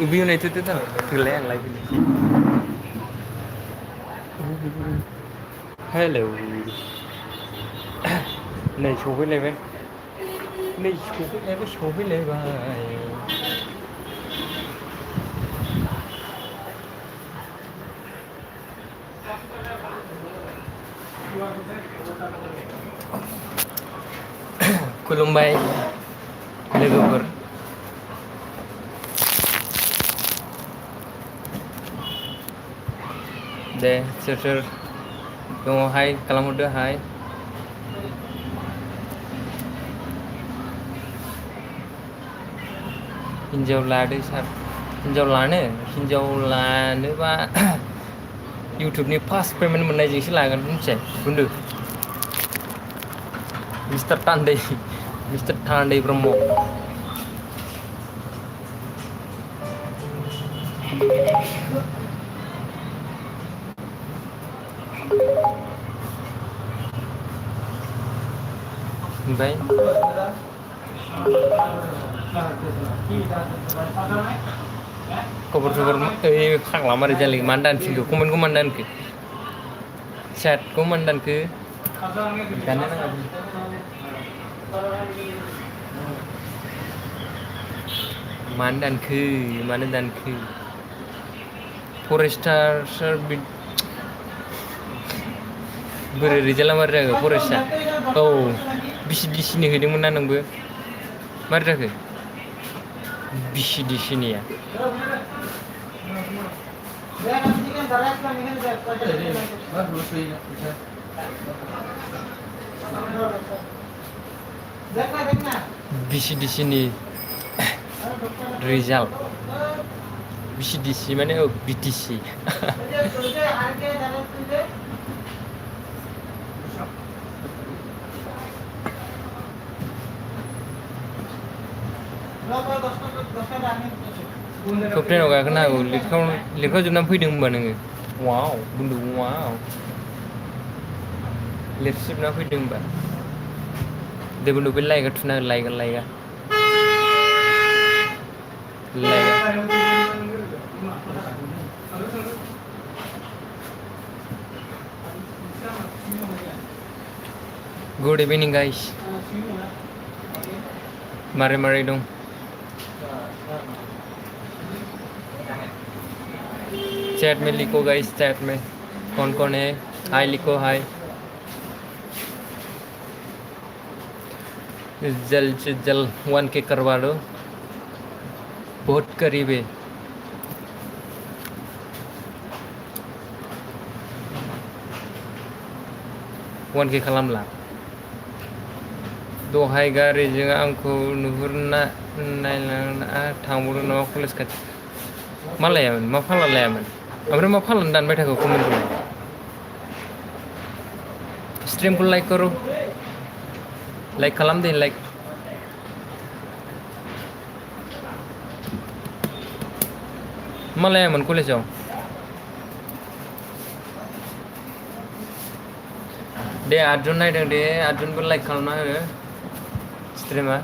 Ubi này tôi thằng lẹ lại hello này show với lên này show với lên bài Columbine Legover deh ser tunggu hai kalau muda hai hinjau lada sar hinjau lane ba YouTube ni fast payment menai jisi lagan kunci bundu Mr. Tandai Bromo baik kabar khang lama rijali mandan singgu kuman komandan ke chat komandan ke karena mandan ke forester serbit beri rijala marga forester oh bisi di sini hidung mana nunggu marga ke bisi di sini ya bisi di sini Rizal bisi di sini mana oh BTC Kapten oga kena aku lihat jumlah video mana ni wow bundu wow lihat jumlah video mana deh bundu beli like tu nak like good evening guys mari dong chat में लिखो guys chat में कौन है हाय लिखो हाय जल्द से जल्द 1K करवा दो बहुत करीब है वन के खालामला दहाय गारिजों आंखौ नुहुरना नायलांना थांबावदों नामा कलेज खाथि मा लायामोन मा फाला लायामोन ओमफ्राय मा फालान दानबाय थाखो कमेन्टखौ स्ट्रिमखौ लाइक करो लाइक खालाम दे लाइक मा लायामोन कलेजाव दे 8 जन नायदों दे 8 जनबो लाइक खालामना हो स्ट्रिमा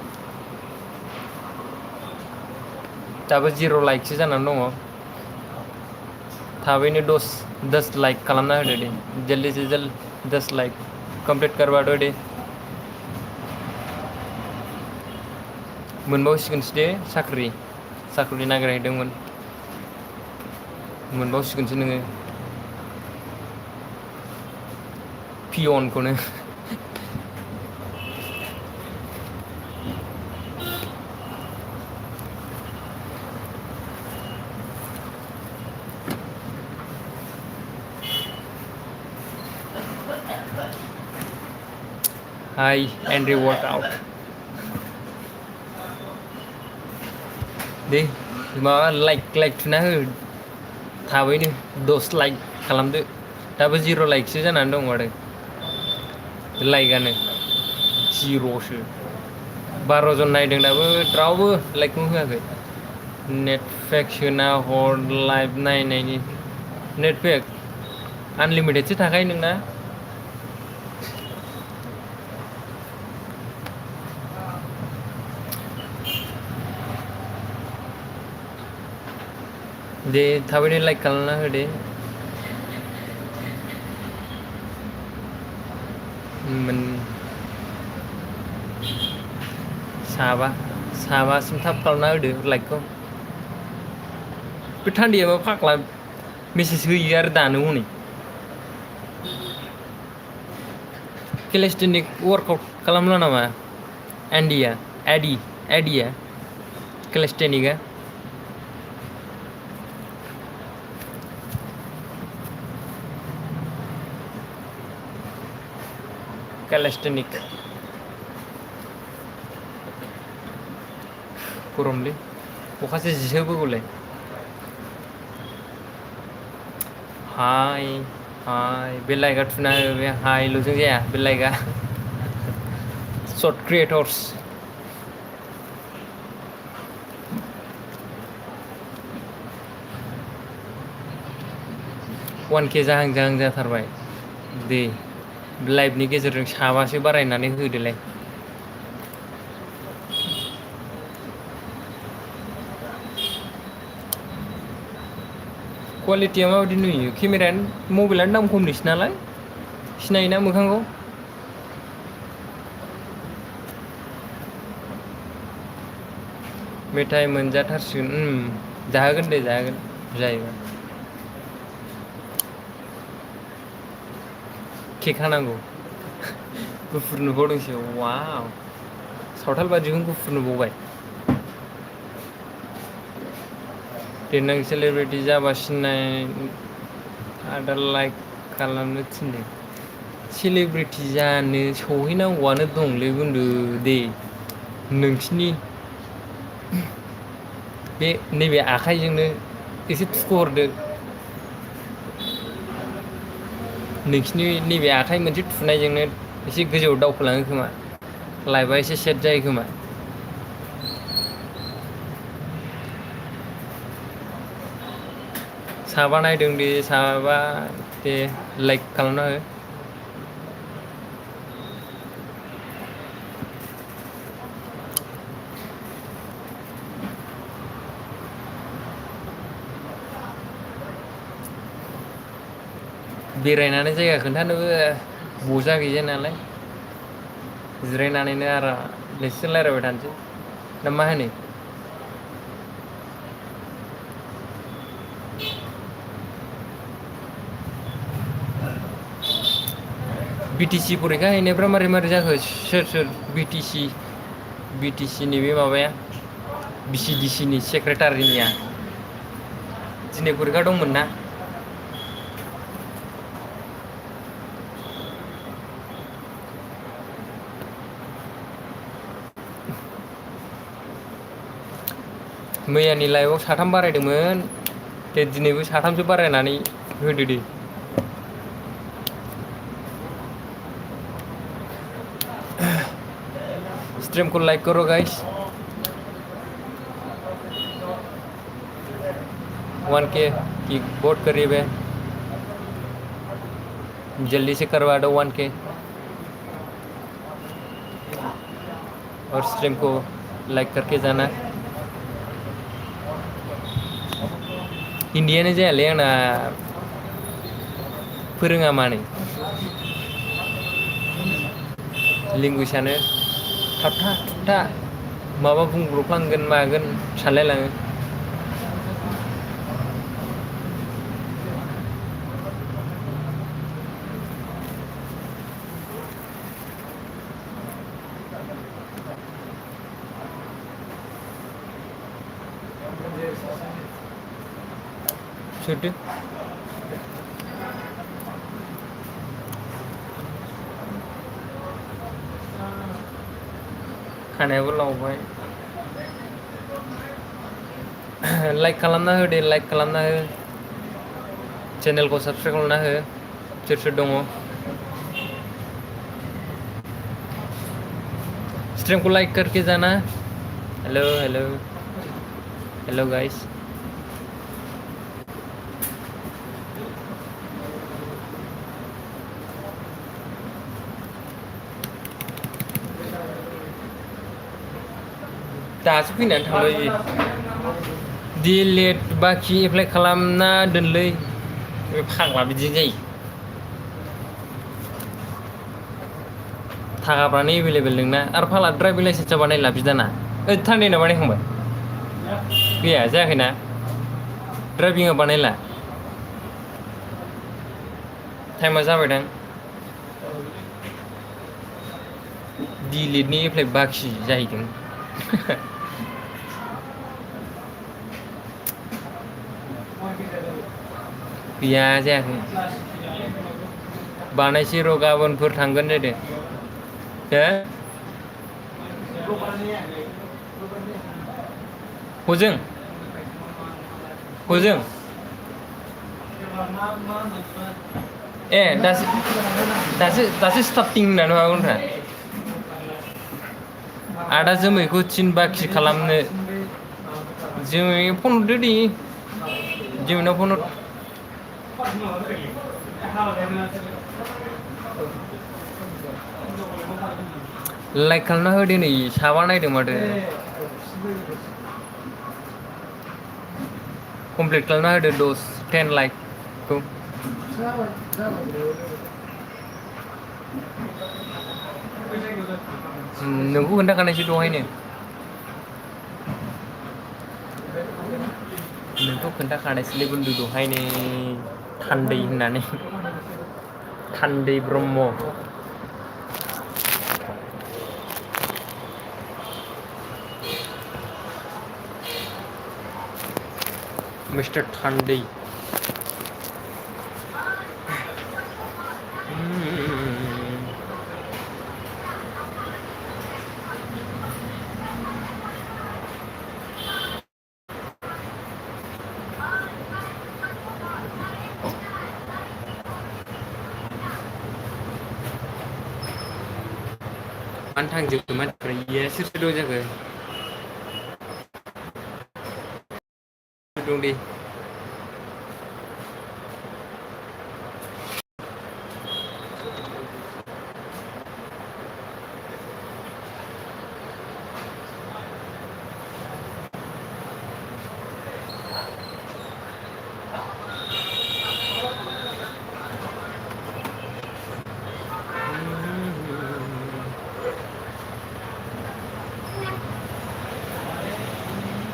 दाबो 0 लाइकसो जानानै दङ थाबैनो 10 लाइक खालामना होदो दे जल्दी से जल्द 10 लाइक कंप्लीट करवा दो दे मोनबावसिगोनसो दे साख्रि नागिरहैदोंमोन मोनबावसिगोनसो नोङो पियनखौनो Hi Andrew workout deh माबा लाइक थुना हो थाबैनो 10 लाइक खालामदो दाबो 0 लाइकसो जानानै दं आरो लाइकआनो 0सो 12 जन नायदों दाबो रावबो लाइकखौ होआखै नेटपेक सोना हर लाइभ नायनायनि नेटपेक आनलिमिटेडसो थाखायो नोंना दे थाबैनो लाइक खालामना होदे साबासिम थाब खालामना होदो लाइकखौ बे थान्दैयाबो फाग्ला मेसेज होयो आरो दानो हनै केलेस्टेनिक वार्कआउट खालामला नामा एडिया केलेस्टेनिकआ केलेस्टेनिक गरमलै अखासो जिहोबोगौलाय हाय बे लाइकआ थुना हो बे हायल'जों जाया बे लाइकआ सर्ट क्रिएटर्स $1K जाहां जाथारबाय दे लाइभनि गेजेरजों साबासो बारायनानै होदोलाय क्वालिटिया माबायदि नुयो केमेरायानो मबाइलानो दाम खमनिसो नालाय सिनायोना मोखांखौ मेथाइ मोनजाथारसिगोन जाहोगोन दे जाहोगोन जायोबा केक हानांगौ गुफुर नुबावदोंसो वाव सावथाल बादिखौनो गुफुर नुबावबाय देनां सेलिब्रिटि जाबा सिनाय आदा लाइक खालामनो थिनदों सेलिब्रिटि जानो सहैनांगौआनो दंलै बुन्दु दे नोंसिनि बे नैबे आखाइजोंनो एसे थुख'हरदो नोंसिनि नैबे आखाइ मोनसे थुनायजोंनो एसे गोजौआव दावखोलाङो खोमा लाइभआ एसे सेट जायो खोमा साबा नायदों दे साबा दे लाइक खालामना हो बेरायनानै जायगा खोन्थानोबो बजा गैया नालाय जिरायनानैनो आराम नोंसोरजों रायज्लायबाय थानोसै ना मा होनो BTC परिखा हैनायफ्रा मारै जाखो सोर BTC नि बे माबाया BCDC नि सेक्रेटारिनिया दिनै परिखा दंमोन ना मैयानि लाइभआव साथाम बारायदोंमोन दे दिनैबो साथामसो बारायनानै होदो दे स्ट्रीम को लाइक करो गाइस 1K की बहुत करीब है जल्दी से करवा दो 1K और स्ट्रीम को लाइक करके जाना हिन्दीयानो जायालै आंना फोरोङा मानो लेंगुवेजआनो थाबथा थुबथा माबा बुंब्रफ्लांगोन मागोन सानलायलाङो सोरदो खानायाबो लावबाय लाइक खालामना हो दे लाइक खालामना हो चैनलखौ सब्सक्राइब खालामना हो सोर दङ स्ट्रीम को लाइक करके जाना हेलो गाइस दासो फैनानै थांबाय डिलेट बाखि एप्लाइ खालामना दोनलै बे फाग्ला बिदि जायो थाखाफ्रानो एभेलेबेल नोंना आरो फाग्ला ड्राइभिं लाइसेन्सआ बानायला बिदाना ओइ थान्दैना बानायखांबाय गैया जायाखैना ड्राइभिंआ बानायला टाइमा जाबायदां डिलेटनि एप्लाइ बाखि जाहैदों गैया जायाखै बानायसै र' गाबोनफोर थांगोन दे हो हजों हजों ए दासो स्टार्टिं होननानै माबागोनफ्रा आदा जोमैखौ थिन बाखि खालामनो जोमै फन हरदो दे जोमैनाव फन हर लाइक खालामना होदो नै साबा नायदों माथो कमप्लिट खालामना होदो 10 लाइकखौ नोंखौ खोन्थाखानायसो दहायनो नोंखौ खोन्थाखानायसोलै बन्दु दहायनो थान्दै होननानै थान्दै ब्रह्म मिस्टार थान्दै मानो थांजोबखो मानसिफ्रा इयो सोर सोर दं जाखो दं दे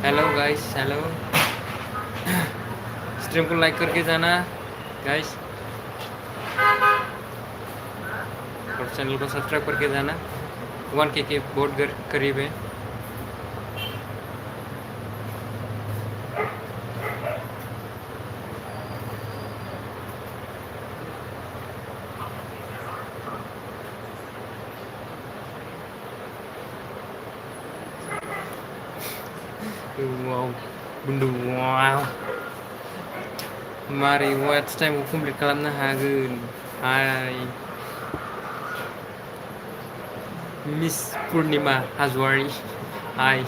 हेलो गाइस हेलो स्ट्रीम को लाइक करके जाना गाइस और चैनल को सब्सक्राइब करके जाना 1K के बहुत करीब है wow bundu wow मारै वाच टाइमखौ कमप्लिट खालामनो हागोन हाय मिस पुर्णिमा हाजवारि हाय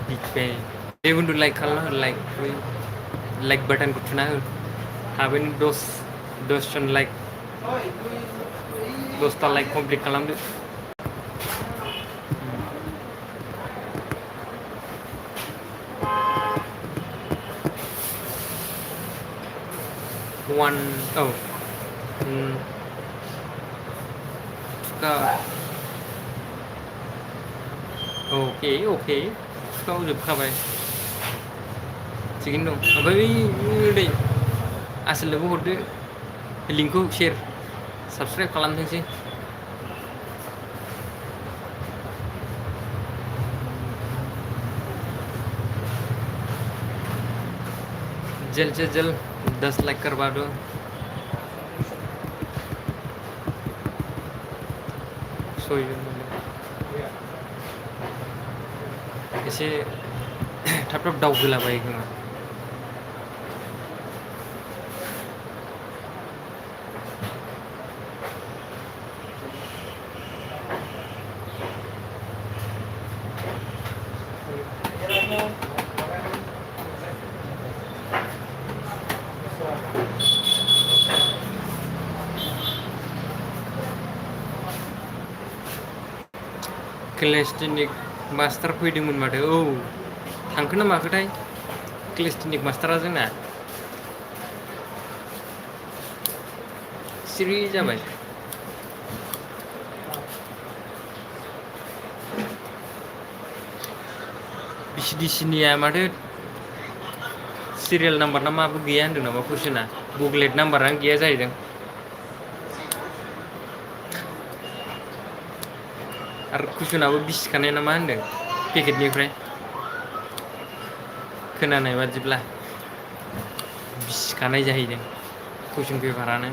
बिग पे बे बुंदु लाइक खालामना हो लाइक बटन को थुना हो थाबैनो 10 जन लाइक 10टा लाइक कमप्लिट खालामदो ओके थुखावजोबखाबाय थिगैनो दं ओमफ्राय दै आसोलनोबो हरदो लिंकखौ शेयार साबस्क्राइब खालामथोंसै जल्द से जल्द 10 लाइक करवा दो एसे थाब थाब दावगोलाबायो खोमा क्लेस्टिनिक मास्टार फैदोंमोन माथो औ थांखो ना माखोथाय क्लेस्टिनिक मास्टारा जोंना सिरि जाबाय बिसिडिसिनिया माथो सिरियाल नाम्बार ना माबो गैया होनदों नामा कुइसना बुकलेट नाम्बारानो गैया जाहैदों आरो कुइसनाबो बिसिखानाय ना मा होनदों पेकेटनिफ्राय खोनानाय बादिब्ला बिसिखानाय जाहैदों कुइसन पेपारानो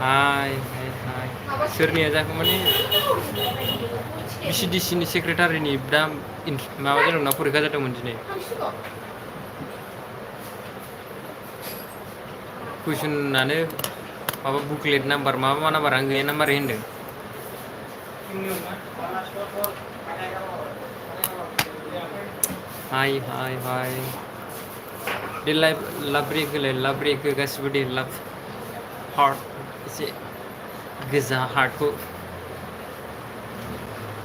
हाय हाय हाय सोरनिया जाखो माने बिसिडिसिनि सेक्रेटारिनि दा माबा जादोंना फरिखा जादोंमोन दिनै कुइसनानो माबा बुकलेट नाम्बार माबा मा नाम्बारानो गैया ना मारै होनदों हाय हाय हाय दे लाभ ब्रेक होलाय लाभ ब्रेक हो गासिबो दे लाभ हार्ट एसे गोजा हार्टखौ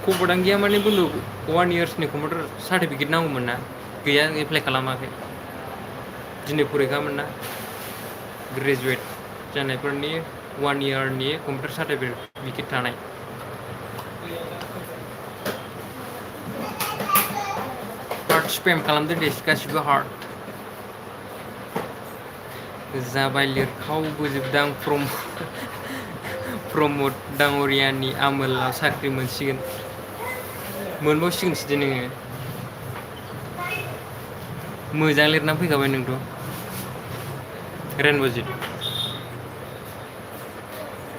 खबरानो गैया माने बुंदो 1 इयार्सनि कम्पिउटार सार्टिफिकेट नांगौमोन ना गैया एप्लाइ खालामाखै दिनै फरिखामोन ना ग्रेजुवेट जानायफोरनि 1 इयारनि कम्पिउटार सार्टिफिकेट थानाय हार्ट स्पेम खालामदो दे गासिबो हार्ट जाबाय लिरखावबोजोबदां प्रमद दाङ'रियानि आमोलाव साख्रि मोनसिगोन मोनबावसिगोनसो दे नोङो मोजां लिरना फैखाबाय नोंथ' रेनब'जित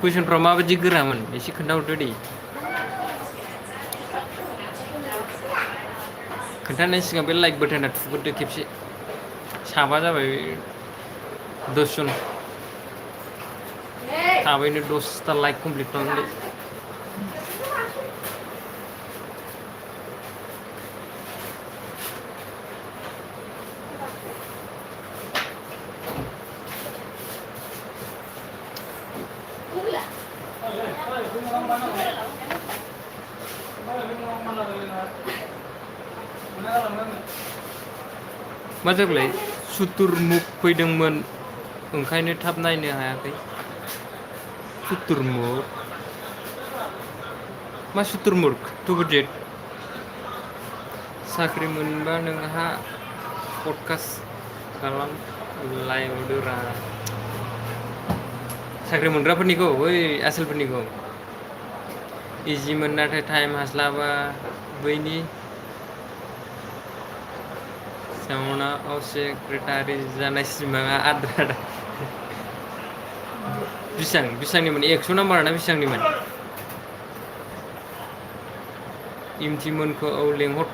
कुइसनफ्रा माबायदि गोरामोन एसे खोन्थाहरदो दे खोन्थानायनि सिगां बे लाइक बाटोना थुग्रोदो खेबसे साबा जाबाय 10 जन थाबैनो 10टा लाइक कमप्लिट खालामदो मा जाबाय सुतुरमुख फैदोंमोन ओंखायनो थाब नायनो हायाखै सुतुरमुख मा सुतुरमुख टुबुजेट साख्रि मोनबा नोंहा पडकास्ट खालामलायहरदोरा साख्रि मोनग्राफोरनिखौ बै आसोलफोरनिखौ इजिमोन नाथाय टाइम हास्लाबा बैनि जाउनाव सेक्रेटारि जानाय सिमाङा आद्रा बेसेबांनिमोन 100 नाम्बाराना बेसेबांनिमोन इमथिमोनखौ औ लेंहर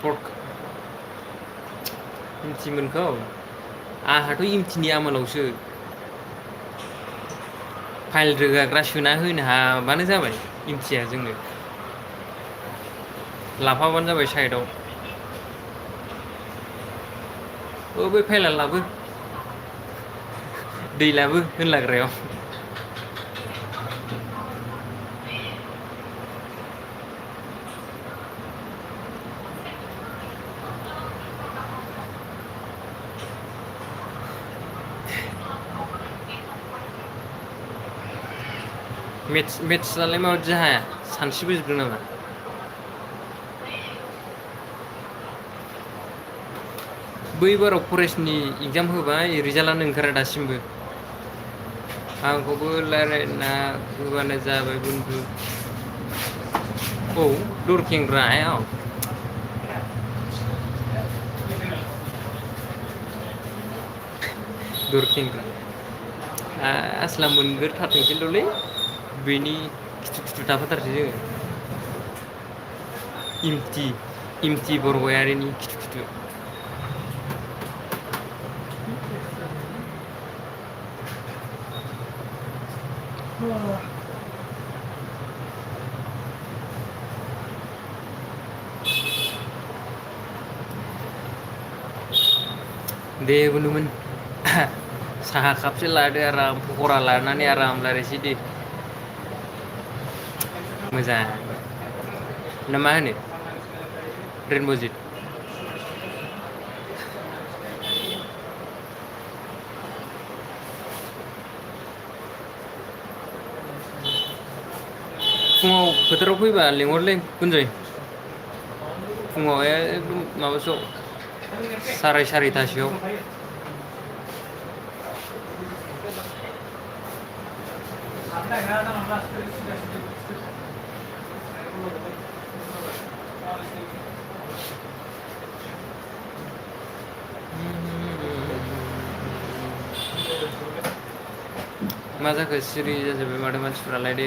इमथिमोनखौ आंहाथ' इमथिनि आमोलावसो फाइल रोगाग्रा सोना होनो हाबानो जाबाय इमथिया जोंनो लाफाबानो जाबाय साइडआव बै फाइला लाबो दै लाबो होनलाग्रायाव मेथ्सआलाय माबायदि हाया सानस्रिबोजोबदों नामा बै बाराव फरेस्टनि एग्जाम होबाय रिजाल्टआनो ओंखारा दासिमबो आंखौबो रायलायना होबानो जाबाय बन्दु औ दरखेंग्रायाव दरखेंग्रा आसला मोनग्रोथारथोंसैल'लै बेनि खिथु थाफाथारसै जोङो इमथि बरगयारिनि खिथु दे बुनुमोन साहा कापसे लादो आराम पक'रा लानानै आराम रायज्लायसै दे मोजां ना मा होनो रेनब'जित फुङाव फोथाराव फैबा लिंहरलै गुन्जय फुङाव एकदम माबासोआव सारायथासोआव मा जाखो सिरि जाजोब्बाय माथो मानसिफ्रालाय दे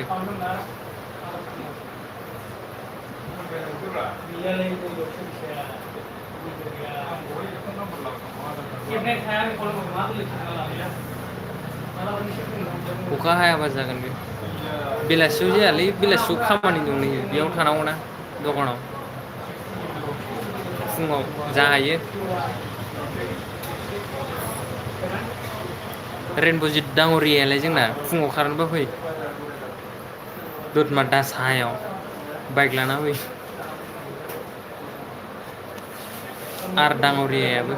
अखा हायाबा जागोन बे बेलासियाव जायालै बेलासियाव खामानि दं नै बेयाव थानांगौना दखानाव फुङाव जाहैयो रेनब'जित दाङ'रियालाय जोंना फुङाव खारनोबा फै दतमा दा साहायाव बाइक लाना फै आरो दाङ'रियायाबो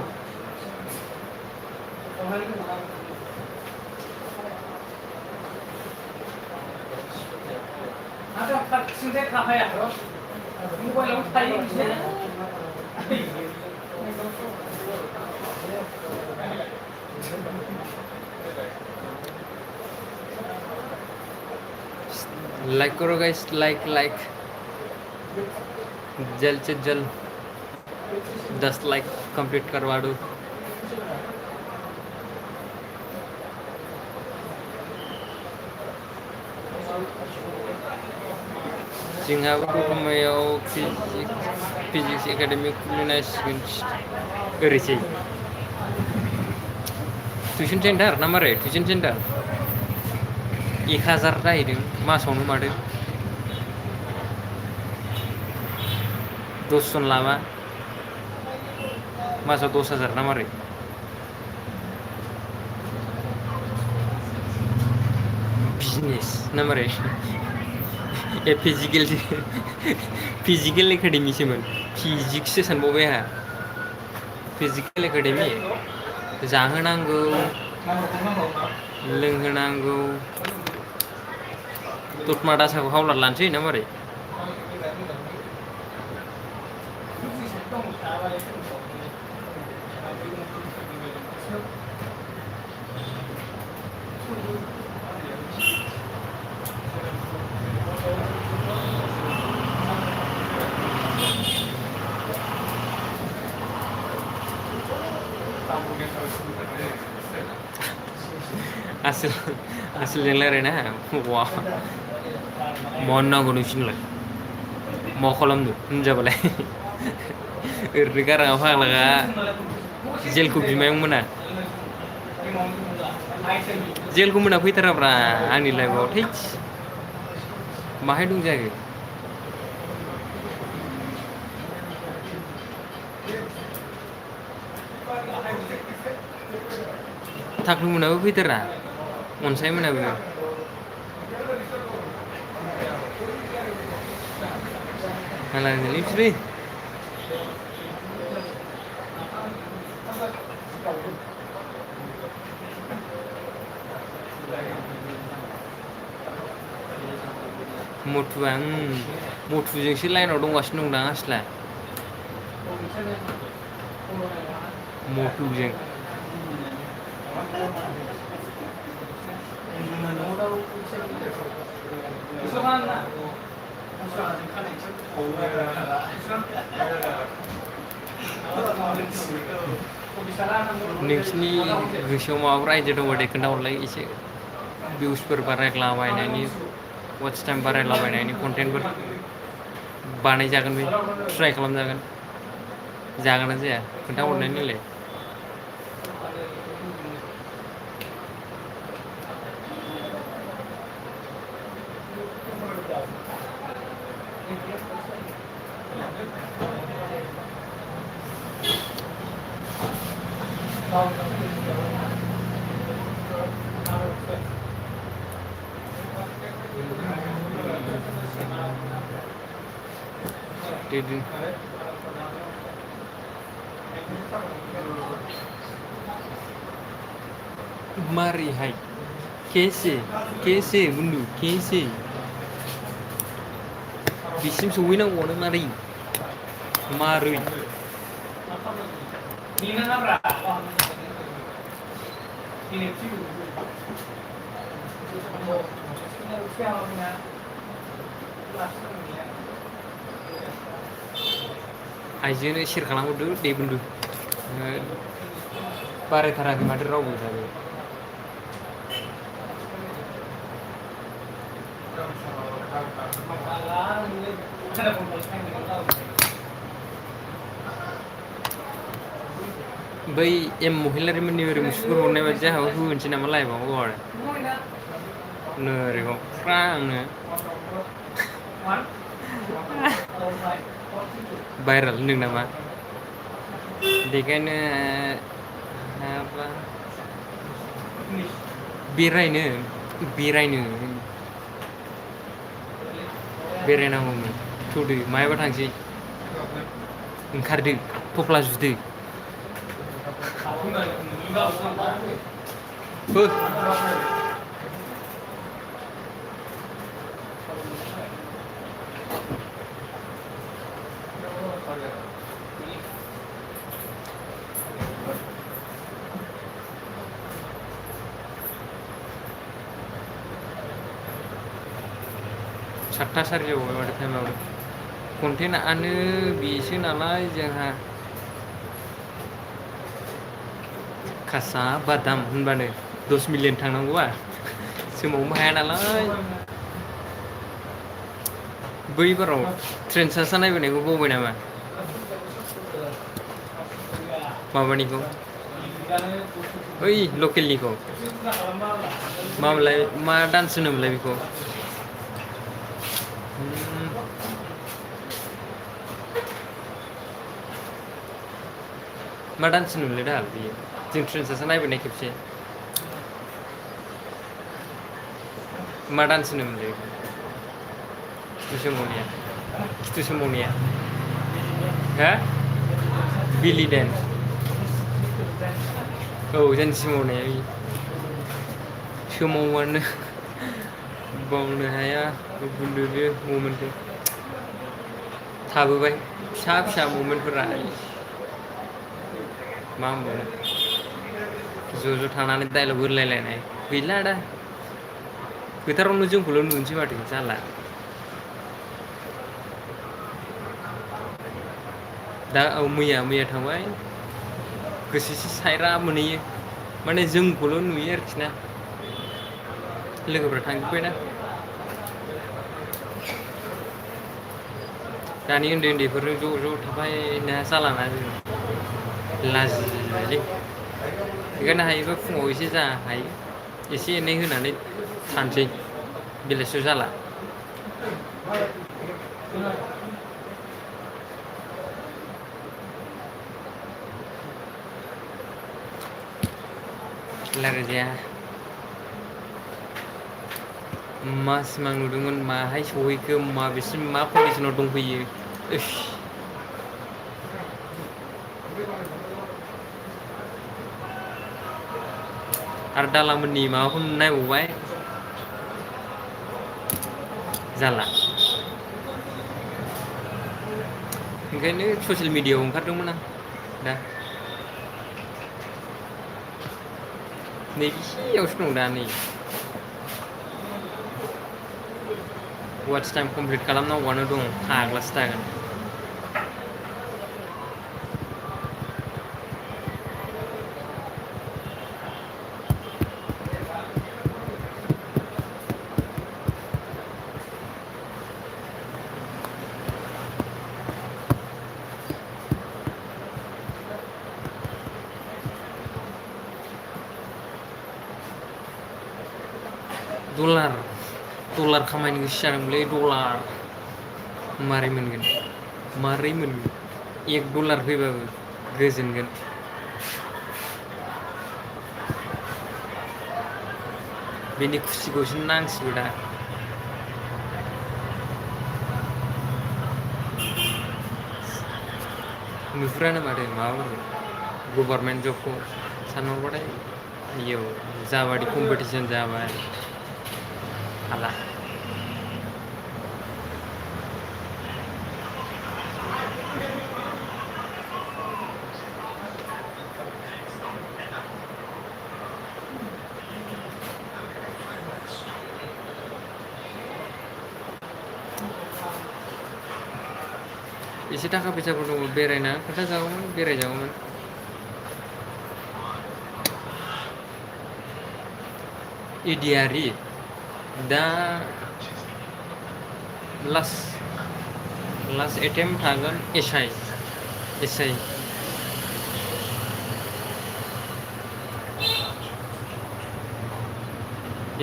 लाइक करो गाइस लाइक जल्द से जल्द 10 लाइक कंप्लीट करवा दो जोंहाबो दतमायाव फिजिक्स एकाडेमि खुलिनांसिगोन ओरैसै टिउसन सेन्टार ना मारै टिउसन सेन्टार 1000 जाहैदों मासावनो माथो 10 जन लाबा मासाव 10,000 ना मारै बिजनेस ना मारै फिजिकेल एकाडेमिसोमोन फिजिक्ससो सानबावबाय आंहा फिजिकेल एकाडेमि जाहोनांगौ लोंहोनांगौ दतमा दासाखौ हावलाद लानोसै ना मारै आसोलजों रायलायना वा मा नांगौ नोंसिनोलाय मा खालामनो होनजाबालाय ओरैनो गाराङा फाग्लागा जेलखौ बिमायं मोना जेलखौ मोना फैथाराब्रा आंनि लाइफआव थैस माहाय दं जाखो थाख्लु मोनाबो फैथारा अनसाय मोनाबो मालायलै बिसोरो मथुजोंसो लाइनाव दंगासिनो दं दां आसला मथुजों नोंसिनि गोसोआव माबाफोर आइडिया दंबा दे खोन्थाहरलाय एसे भिउसफोर बारायलाबायनायनि वाच टाइम बारायलाबायनायनि कन्टेन्टफोर बानायजागोन बे ट्राइ खालामजागोन जागोन ना जाया खोन्थाहरनाय नायलाय मारैहाय कैसे बुन्दु कैसे बिसिम सहैनांगौआनो मारै आइजोनो सेयार खालामहरदो दे बुन्दु बारायथाराखै माथो रावबो दाबो बै एम महिलारिमोननि ओरै मुसुगुर हरनाय बायदि जाहाबो होनोसै नामा लाइभआव आरो नोरैबाव फ्रांनो भाइरेल होनदों नामा बेखायनो हाबा बेरायनांगौमोन थौदो मायाबा थांसै ओंखारदो थफ्ला जुदो सातथा सारि जाबाय माथो टाइमाबो कन्टेन्टआनो बेसो नालाय जोंहा खासा बादाम होनबानो 10 मिलियन थांनांगौआ सोमावनोबो हाया नालाय बैबाराव ट्रेन सा सा नायबोनायखौ बावबाय नामा माबानिखौ ओइ लकेलनिखौ मामोनलाय मा डान्स होनोमोनलाय बेखौ मा डान्स होनोमोनलाय दाल बेयो जों ट्रेन सा सा नायबोनाय खेबसे मा डान्स होनोमोनलाय खिथु सोमावनाया हा बिलि डेन्स औ जानजि सोमावनाया सोमावबानो बावनो हाया बुन्दु बे ममेन्टखौ थाबोबाय फिसा फिसा ममेन्टफोरा मा होनबावनो ज' थांनानै डाइलग होलायलायनाय गैला दा फोथारावनो जोंखौल' नुनोसै माथो जाला दा औ मैया थांबाय गोसोसो सायरा मोनहैयो माने जोंखौल' नुयो आरोखि ना लोगोफ्रा थांजोब्बायना दानि उन्दैफोरजों ज' थाफायनाया जालाना जों लाजिबायलै बेखायनो हायोबा फुङाव एसे जा हायो एसे एनै होनानै थानोसै बेलासियाव जाला रायज्लायजाया मा सिमां नुदोंमोन माहाय सहैखो माबेसिम मा कन्डिसनाव दंफैयो आरो दालामोननि माबाखौ नायबावबाय जाला ओंखायनो ससियेल मिडियाआव ओंखारदोंमोन आं दा नैबेसेयावसो दं दा नै वाट्स टाइम कमप्लिट खालामनांगौआनो दं फाग्लासो जागोन डलार खामायनो गोसो जादोंमोनलै डलार मारै मोनगोन $1 फैबाबो गोजोनगोन बेनि खुसिखौसो नांसिगौ दा नुहुरानो माथो माबाफोरखौ गभार्नमेन्ट जबखौ सानहरबाथाय इयाव जाबादि कम्पिटिसन जाबाय हाला एसे थाखा फैसाफोर दङ बेरायना खोन्थाजागौमोन बेरायजागौमोन इडियारि दा लास्ट एटेम्प थागोन एसआइ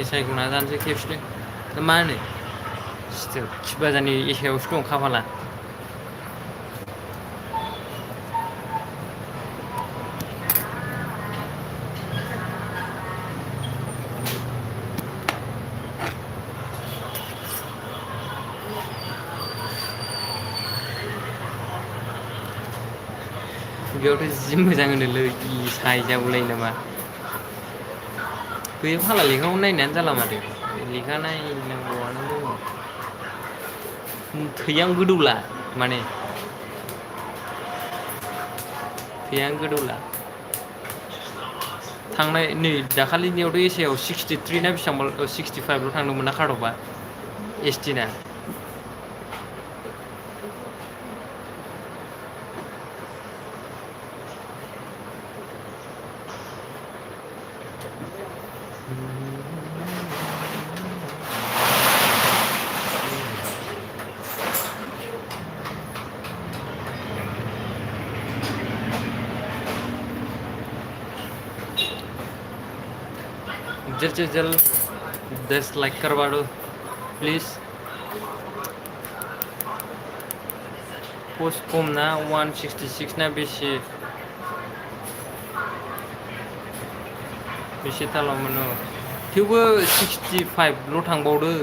एसआइखौ नाजानोसै खेबसेनो दा मा होनो खिबाजानि एसआइआवसो दं खाफाला बेयावथ' जि मोजां होनोलै सायजागौलायो नामा बे फाला लेखाखौ नायनायानो जाला माथो लेखा नायनांगौआनो दङ थैयानो गोदौला माने थैयानो गोदौला थांनाय नै दाखालिनियावथ' एसआइआव 63 ना बेसेबांबा 65ल' थांदोंमोन ना काटअफआ एसटि ना जल्द से जल्द 10 लाइक करवा दो प्लीज़ पोस्ट कम ना 166 ना बेसे तालाव मोनो थेवबो 65ल' थांबावदों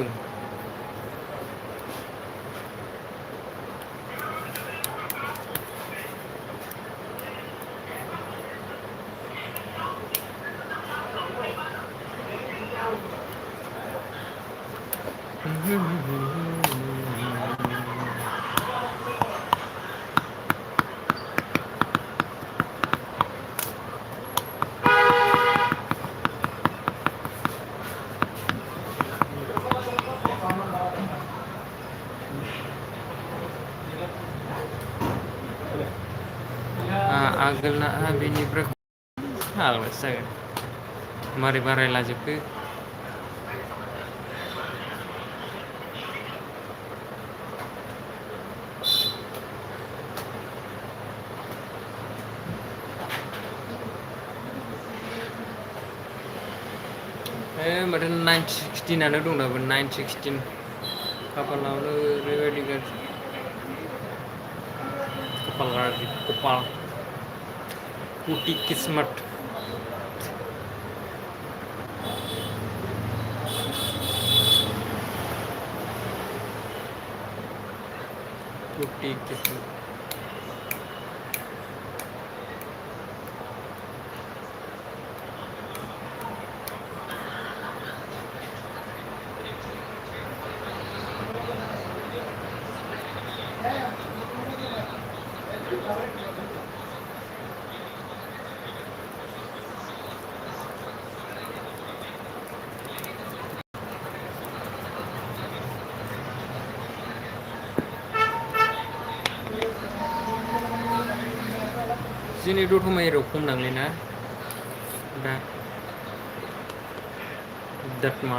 आगोलना बेनिफ्राय हालसो जागोन मारै बारायलाजोबखो माथो 916आनो दं दाबो 916 खाफालावनो ओरैबायदि गाज्रि कपाल गाज्रि कपाल टूटी किस्मत टूटी किस्मत जोंनि दतमायाव खम नांलै ना दा दतमा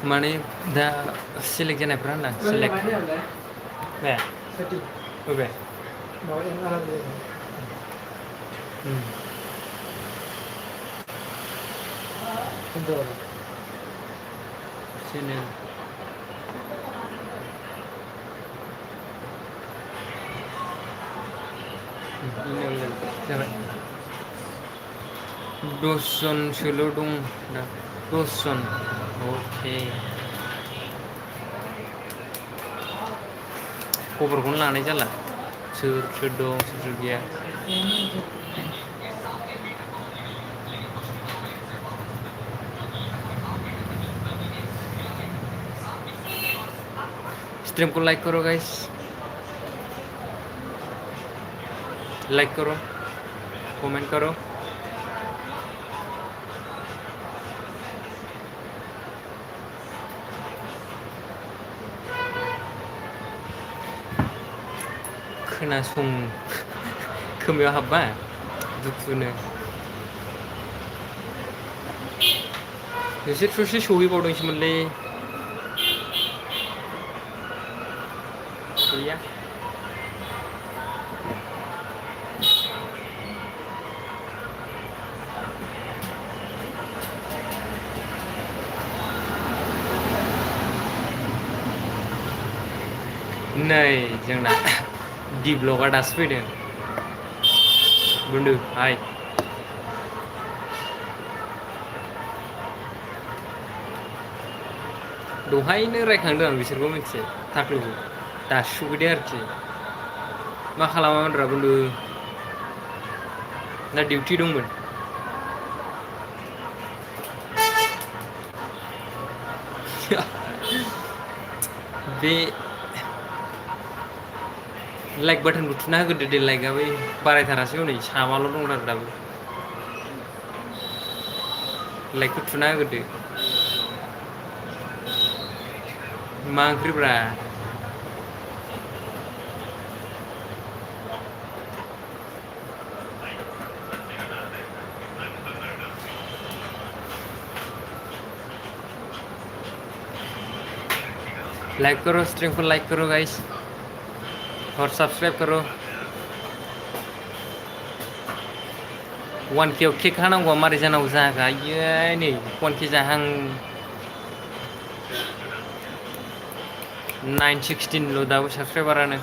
माने दा सेलेक्ट जानायफ्रा होनदां सेलेक्ट बे Sini. Ini jalan. Doson seludung dah. Doson. Oke. खबरखौनो लानाय जाला सोर सोर दं सोर सोर गैया स्ट्रीम को लाइक करो गाइस लाइक करो कमेंट करो खोनासं खोमायाव हाबबा दुखुनो नोंसोर ससे सहैबावदोंसोमोनलै गैया नै जोंना डी ब्लगा दासो फैदों बुन्दु हाय दहायनो रायखांदों आं बिसोरखौ मिथियो थाख्लुखौ दासो सफैदों आरोखि मा खालामामोनब्रा बुन्दु ना डिउटि दंमोन बे लाइक बाटोनखौ थुना होग्रोदो दे लाइकआ बै बारायथारासै हनै साबाल' दं आरो दाबो लाइकखौ थुना होग्रोदो मा ओंख्रिब्रा लाइक करो स्ट्रीम को लाइक करो गाइस और सब्सक्राइब करो 1K आव केक हानांगौआ मारै जानांगौ जागायो नै 1K जाहां 916 दाबो साबसक्राइबारानो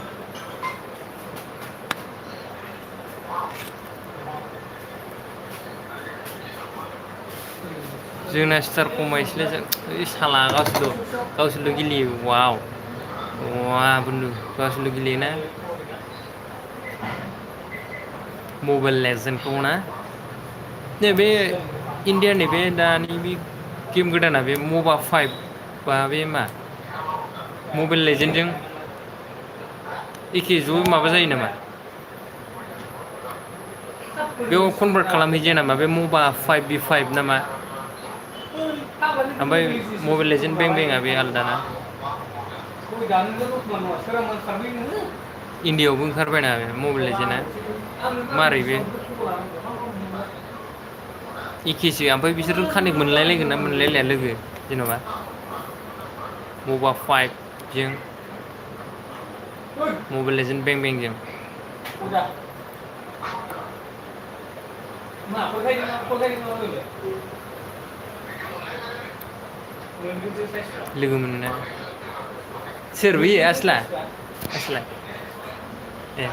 जोंना स्टार खमायसैलै जों ओइ साला गावसोरल' गेलेयो वाव वा बुन्दु गावसोरल' गेलेयोना मबाइल लेजेन्डखौ ना नैबे इन्डियानि बे दानि बे गेम गोदाना बे MOBA 5 बा बे मा मबाइल लेजेन्डजों एखे ज' माबा जायो नामा बेयाव कनभार्ट खालामहैजाया नामा बे MOBA 5v5 नामा ओमफ्राय मबाइल लेजेन्ड बें बेंआ बे आलदा ना इन्डियायावबो ओंखारबायना बे मबाइल लेजेन्डआ मारै बे एखेसो ओमफ्राय बिसोरजों कानेक्ट मोनलायलायगोन ना मोनलायलाया लोगो जेन'बा MOBA 5 जों मबाइल लेजेन्ड बें बेंजों लोगो मोनना सोर बेयो आसला ए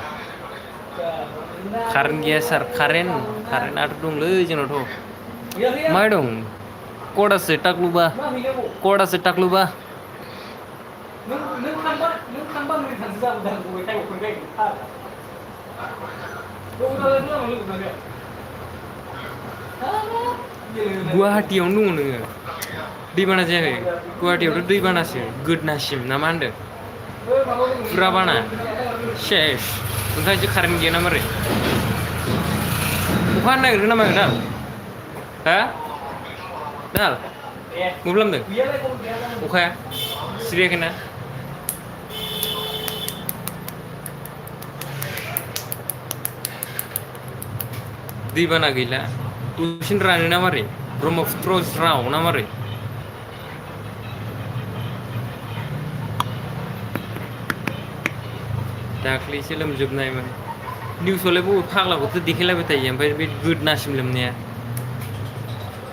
कारेन्ट गैया सार कारेन्टआथ' दंलै जोंनावथ' मा दं कडासो टाक्लुबा गुवाहाटियावनो दङ नोङो दैबाना जायाखै गुवाहाटियावथ' दैबानासो गोदनासिम ना मा होनदों फुरा बाना सेस ओंखायसो कारेन्ट गैया ना मारै अखा हानो नागिरगोन ना मागोन दाल हा दाल मोब्लामदों अखाया सिरियाखैना दैबाना गैला दसेनो रानो ना मारै ब्रह्मपुत्र ज्राव ना मारै दाख्लैसो लोमजोबनायमोन निउसावलाय बबे फाग्लाखौथ' देखायलायबाय थायो ओमफ्राय बे गोदनासिम लोमनाया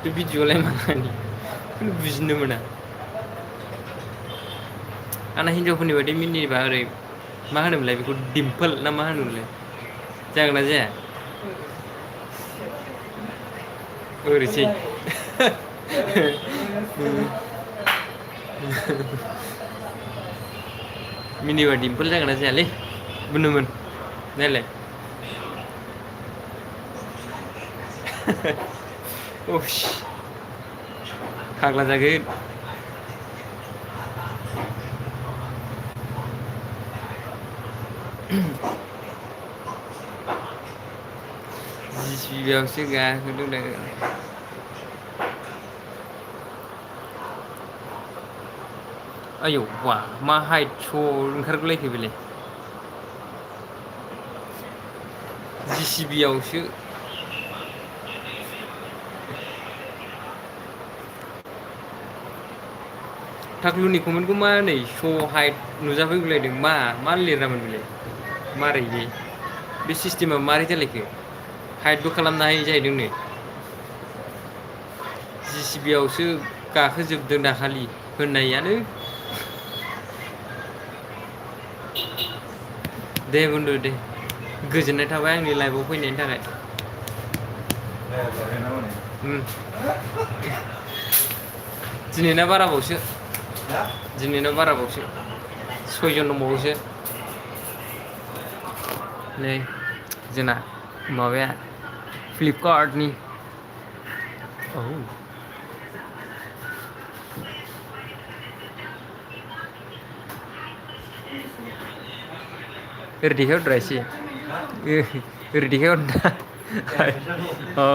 बे भिडिअ'आलाय मालानि बेखौनो बुजिनो मोना आंना हिनजावफोरनि बायदि मिनिबा ओरै मा होनोमोनलाय बेखौ डिम्पोल ना मा होनोमोनलाय जागोन ना जाया ओरैसै मिनिबा डिम्पोल जागोन ना जायालै बुनुमोन नायलाय ओस फाग्ला जागोन जिसिबियावसो गाखोदों दा आयौ वा मा हाइट स' ओंखारगुलायखो बेलाय जिसिबियावसो टाक्लुनि कमेन्टखौ मा नै स' हाइट नुजाफैगुलायदों मा लिरामोन बेलाय मारै बे सिस्टेमा मारै जालायखो हाइटबो खालामनो हायो जाहैदों नो जिसिबियावसो गाखोजोबदों दाखालि होननायानो दे बुन्दु दे गोजोननाय थाबाय आंनि लाइफआव फैनायनि थाखाय दिनैना बाराबावसो सयजन दंबावोसो नै जोंना माबाया फ्लिपकार्टनि औ ओरै देखायहरद्रा एसे ओरै देखायहरदा हो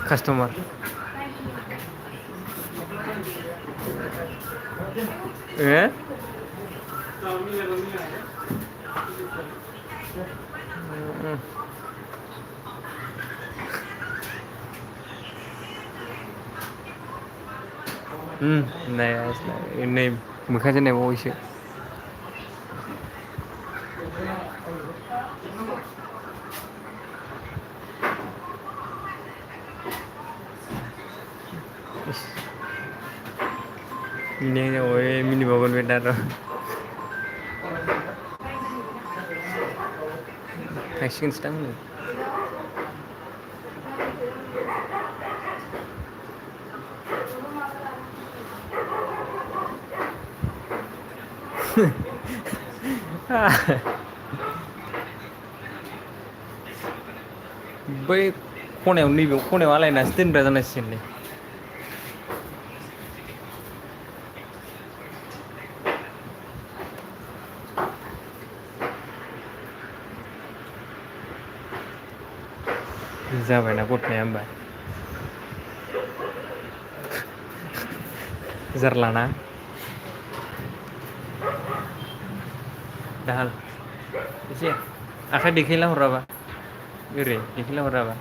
कास्टमार नै मोखांजों नायबावैसो मिनिबावगोन बे दा र' थांसिगोनसो दां नै बै खनायाव नैबेयाव खनायाव आलायनासो दोनग्रा जानांसिगोनलै जाबायना गथाया होमबा जारलाना दाहाल एसे आखाइ देखायला हराबा ओरै देखायला हराबा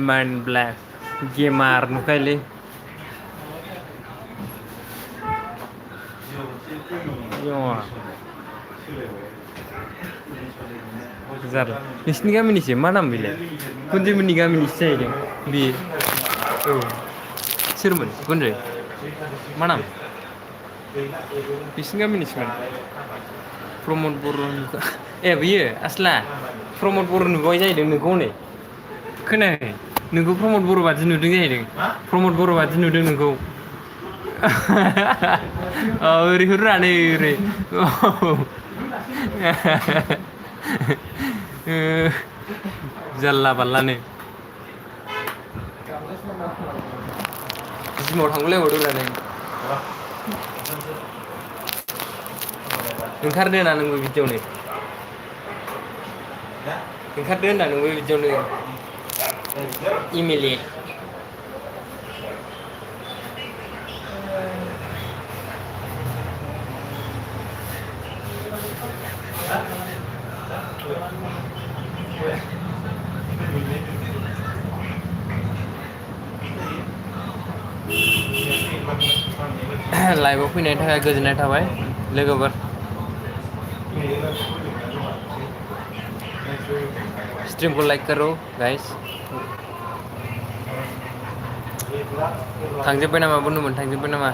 माइन ब्लेक गेमार नुखायोलै जारला नोंसिनि गामिनिसो मा नाम बेलाय गुन्दैमोननि गामिनिसो जाहैदों बे औ सोरमोन गुन्दै मा नाम बिसिनि गामिनिसोमोन प्रमद बर' ए बियो आसला प्रमद बर' नुबाय जाहैदों नोंखौ हनै खोनायाखै नोंखौ प्रमद बर' बादि नुदों जाहैदों प्रमद बर' बादि नुदों नोंखौ ओरै हररा नै ओरै जारला बारलानो जिमाव थांगुलायबावदोंब्रा नों ओंखारदो ना नोंबो भिडिअ'नो ओंखारदो होनदां नोंबो बिदियावनो इमेलि लाइभआव फैनायनि थाखाय गोजोननाय थाबाय लोगोफोर स्ट्रीम को लाइक करो गाइस थांजोब्बाय नामा बुंदोंमोन थांजोब्बाय नामा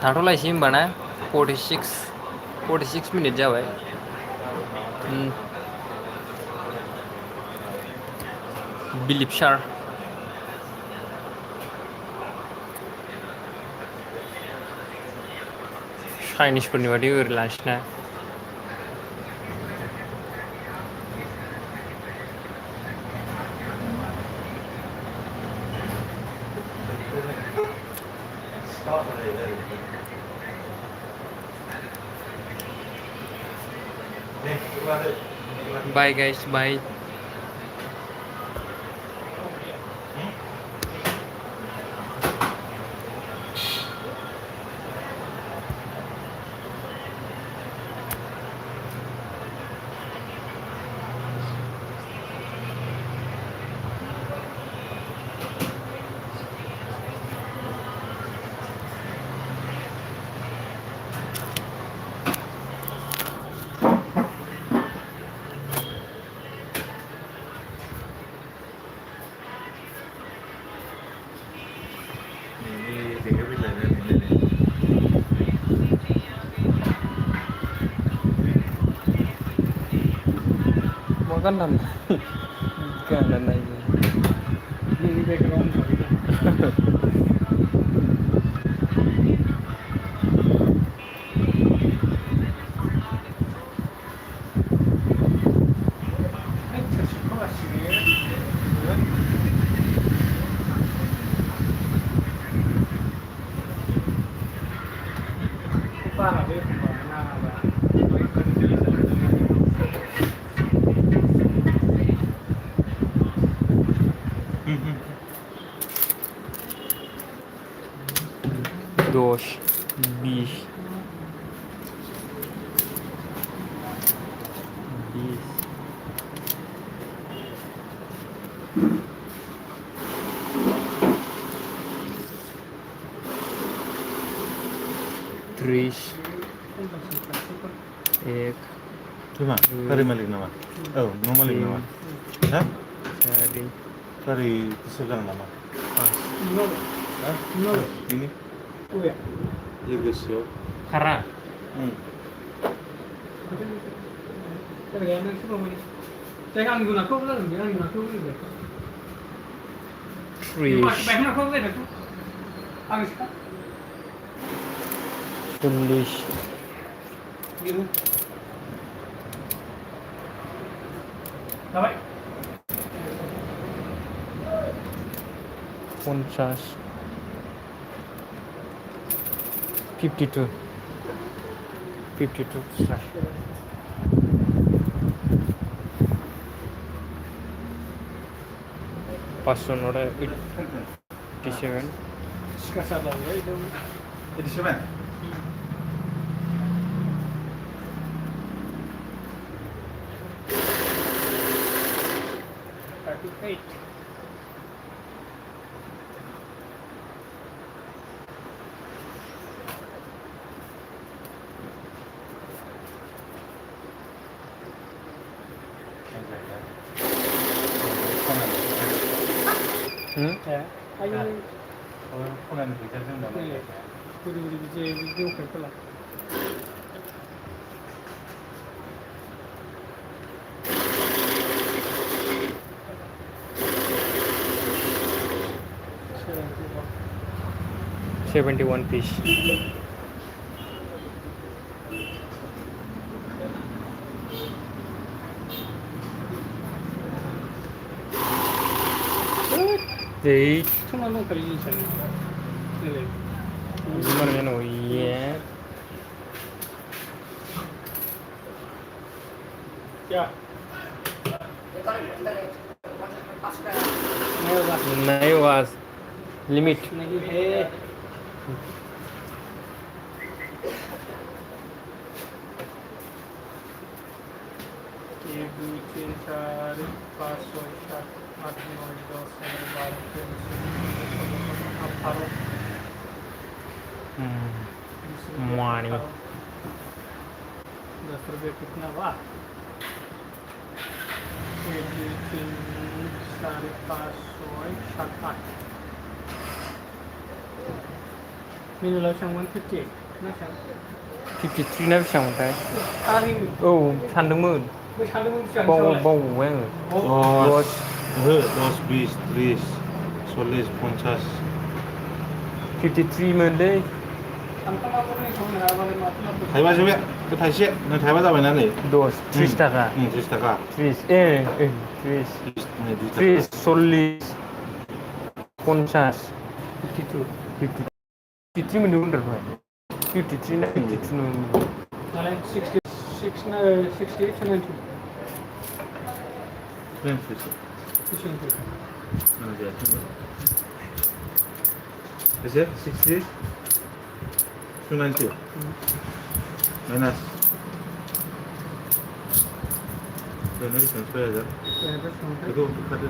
थाथ'लायसै होमबा ना 46 मिनिट जाबाय बिलिप सार चाइनिसफोरनि बादि ओरै लासैना बाय गाइस बाय गानना गानना नायनो नोंनि बेकग्राउन्ड दोष 20 30 1 Cuma, kari malik nama. Oh, mau malik nama. Hah? Kari keselang nama. Hah? Ini? Oh ya. Ya guys yo. Kara. Tulis. Ponsas 52 slash password 87 38 Ya, ayo. Oh, pengen bicara sama dia. Budi video kan lah. $71 piece. Đấy, không ăn đâu cái gì chẳng. Đây. Mà nó nổi nhé. क्या नहीं होगा नहीं हुआ limit नहीं है एक दो तीन चार पाँच छः सात आठ नौ दस 11 12 13 मानी 10 रुपये कितना हुआ एक दो तीन चार पाँच छः सात आठ मिनिमम लाउसन 150 ना सान 53 ना बेसेबां मोनथाय आंनि औ सानदोंमोन बै सानदोंमोन बावबाय आङो दस दस बिस त्रिस सल्लिस पन्सास 53 मोनलै सानखामाफोरनि सम नङाबालाय माथो माथो थाइबासो बे थाइसे नों थाइबा जाबायना नै 30 थाखा 30 थाखा 30 30 नै 20 30 थाखा 40 50 52 53 मोनदोंमोन रा दहाय 53 ना 52 मोनदों दालाय 66 ना 68 ना 90 20 बेसेबां बेसे 60 290 माइनास बेनो बेसेबां 6000 बेखौ बुखादो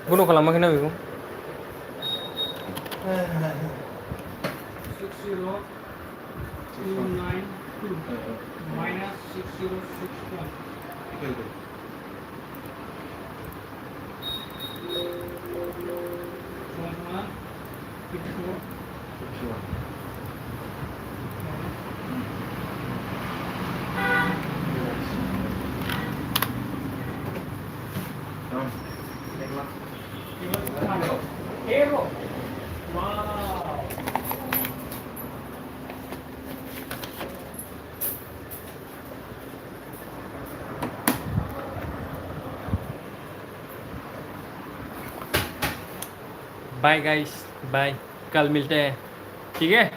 बन्द' खालामाखैना बेखौ 60,292 minus 6061 1 54 Hero. Wow. बाय गाइस बाय कल मिलते हैं ठीक है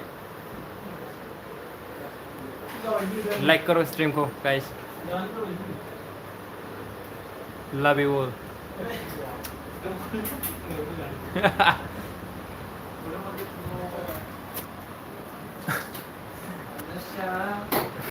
लाइक करो स्ट्रीम को गाइस लव यू ऑल